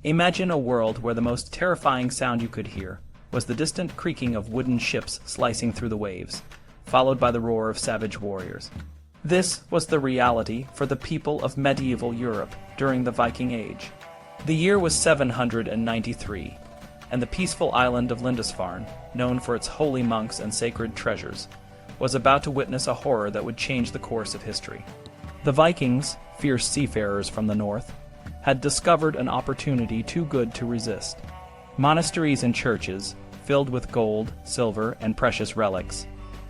Imagine a world where the most terrifying sound you could hear was the distant creaking of wooden ships slicing through the waves, followed by the roar of savage warriors. This was the reality for the people of medieval Europe during the Viking Age. The year was 793, and the peaceful island of Lindisfarne, known for its holy monks and sacred treasures, was about to witness a horror that would change the course of history. The Vikings, fierce seafarers from the north, had discovered an opportunity too good to resist. Monasteries and churches, filled with gold, silver, and precious relics,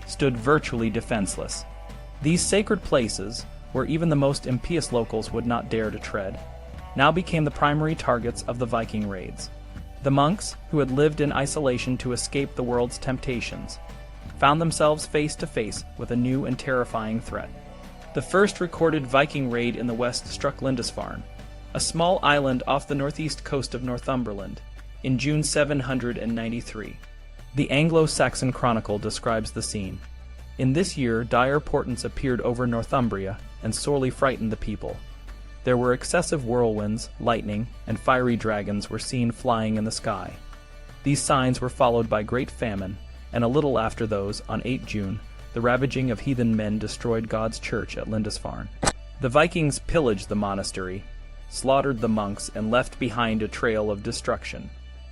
stood virtually defenseless. These sacred places, where even the most impious locals would not dare to tread, now became the primary targets of the Viking raids. The monks, who had lived in isolation to escape the world's temptations, found themselves face to face with a new and terrifying threat. The first recorded Viking raid in the west struck Lindisfarne, a small island off the northeast coast of Northumberland, in June 793. The Anglo-Saxon Chronicle describes the scene. In this year, dire portents appeared over Northumbria and sorely frightened the people. There were excessive whirlwinds, lightning, and fiery dragons were seen flying in the sky. These signs were followed by great famine, and a little after those, on 8 June, the ravaging of heathen men destroyed God's church at Lindisfarne. The Vikings pillaged the monastery, slaughtered the monks, and left behind a trail of destruction.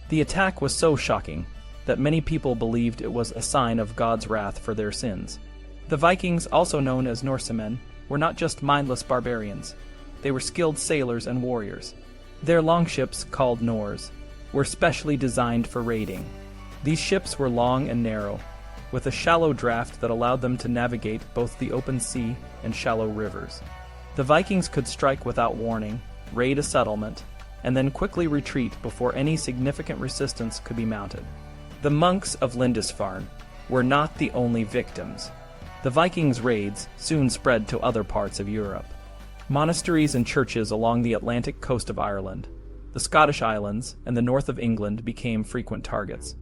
The attack was so shocking that many people believed it was a sign of God's wrath for their sins. The Vikings, also known as Norsemen, were not just mindless barbarians. They were skilled sailors and warriors. Their longships, called Nors, were specially designed for raiding. These ships were long and narrow, with a shallow draft that allowed them to navigate both the open sea and shallow rivers. The Vikings could strike without warning, raid a settlement, and then quickly retreat before any significant resistance could be mounted. The monks of Lindisfarne were not the only victims. The Vikings' raids soon spread to other parts of Europe. Monasteries and churches along the Atlantic coast of Ireland, the Scottish Islands, and the north of England became frequent targets.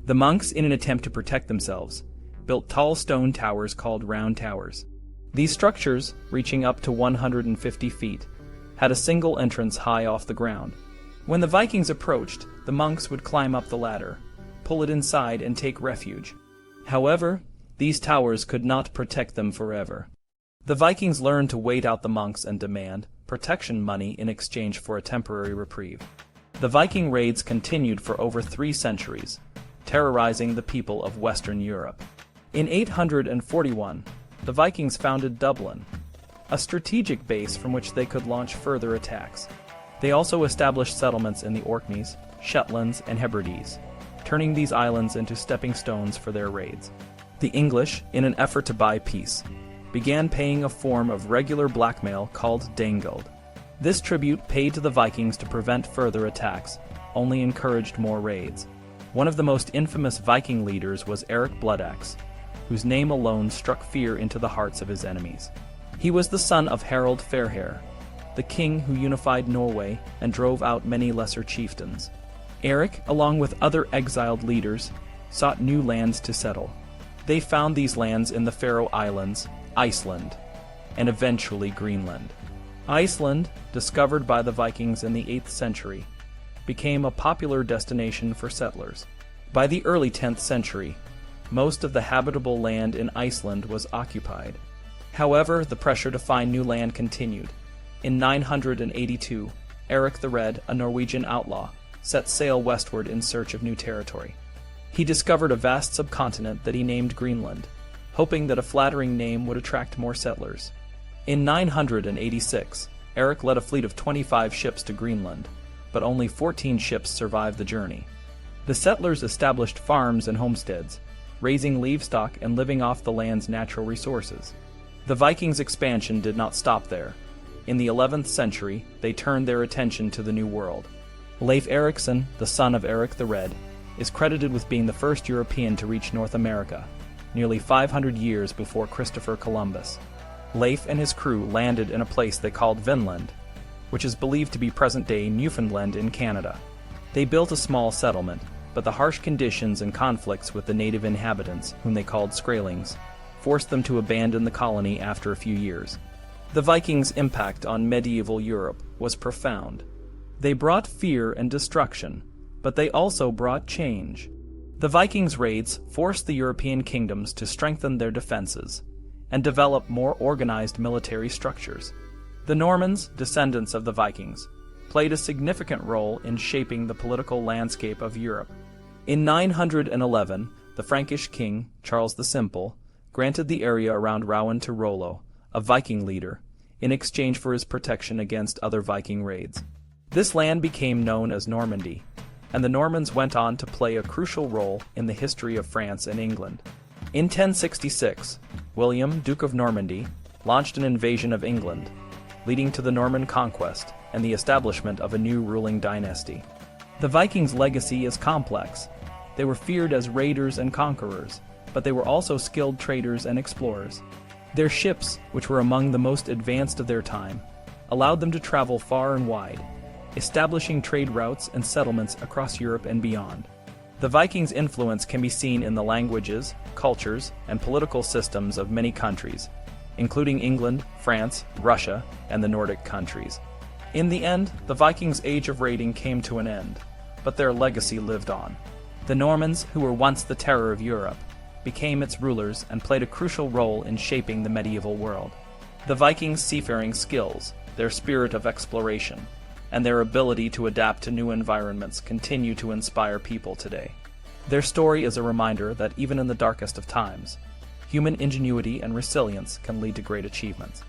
The monks, in an attempt to protect themselves, built tall stone towers called round towers. These structures, reaching up to 150 feet, had a single entrance high off the ground. When the Vikings approached, the monks would climb up the ladder, pull it inside, and take refuge. However, these towers could not protect them forever. The Vikings learned to wait out the monks and demand protection money in exchange for a temporary reprieve. The Viking raids continued for over 3 centuries, terrorizing the people of Western Europe. In 841, the Vikings founded Dublin, a strategic base from which they could launch further attacks. They also established settlements in the Orkneys, Shetlands, and Hebrides, turning these islands into stepping stones for their raids. The English, in an effort to buy peace, began paying a form of regular blackmail called danegeld. This tribute, paid to the Vikings to prevent further attacks, only encouraged more raids. One of the most infamous Viking leaders was Eric Bloodaxe, whose name alone struck fear into the hearts of his enemies. He was the son of Harold Fairhair, the king who unified Norway and drove out many lesser chieftains. Eric, along with other exiled leaders, sought new lands to settle. They found these lands in the Faroe Islands, Iceland, and eventually Greenland. Iceland, discovered by the Vikings in the 8th century, became a popular destination for settlers. By the early 10th century, most of the habitable land in Iceland was occupied. However, the pressure to find new land continued. In 982, Eric the Red, a Norwegian outlaw, set sail westward in search of new territory. He discovered a vast subcontinent that he named Greenland, hoping that a flattering name would attract more settlers. In 986, Eric led a fleet of 25 ships to Greenland, but only 14 ships survived the journey. The settlers established farms and homesteads, raising livestock and living off the land's natural resources. The Vikings' expansion did not stop there. In the 11th century, they turned their attention to the New World. Leif Erikson, the son of Eric the Red, is credited with being the first European to reach North America, nearly 500 years before Christopher Columbus. Leif and his crew landed in a place they called Vinland, which is believed to be present-day Newfoundland in Canada. They built a small settlement, but the harsh conditions and conflicts with the native inhabitants, whom they called Skraelings, forced them to abandon the colony after a few years. The Vikings' impact on medieval Europe was profound. They brought fear and destruction, but they also brought change. The Vikings' raids forced the European kingdoms to strengthen their defenses and develop more organized military structures. The Normans, descendants of the Vikings, played a significant role in shaping the political landscape of Europe. In 911, the Frankish king, Charles the Simple, granted the area around Rouen to Rollo, a Viking leader, in exchange for his protection against other Viking raids. This land became known as Normandy, and the Normans went on to play a crucial role in the history of France and England. In 1066, William, Duke of Normandy, launched an invasion of England, leading to the Norman conquest and the establishment of a new ruling dynasty. The Vikings' legacy is complex. They were feared as raiders and conquerors, but they were also skilled traders and explorers. Their ships, which were among the most advanced of their time, allowed them to travel far and wide, establishing trade routes and settlements across Europe and beyond. The Vikings' influence can be seen in the languages, cultures, and political systems of many countries, including England, France, Russia, and the Nordic countries. In the end, the Vikings' age of raiding came to an end, but their legacy lived on. The Normans, who were once the terror of Europe, became its rulers and played a crucial role in shaping the medieval world. The Vikings' seafaring skills, their spirit of exploration, and their ability to adapt to new environments continue to inspire people today. Their story is a reminder that even in the darkest of times, human ingenuity and resilience can lead to great achievements.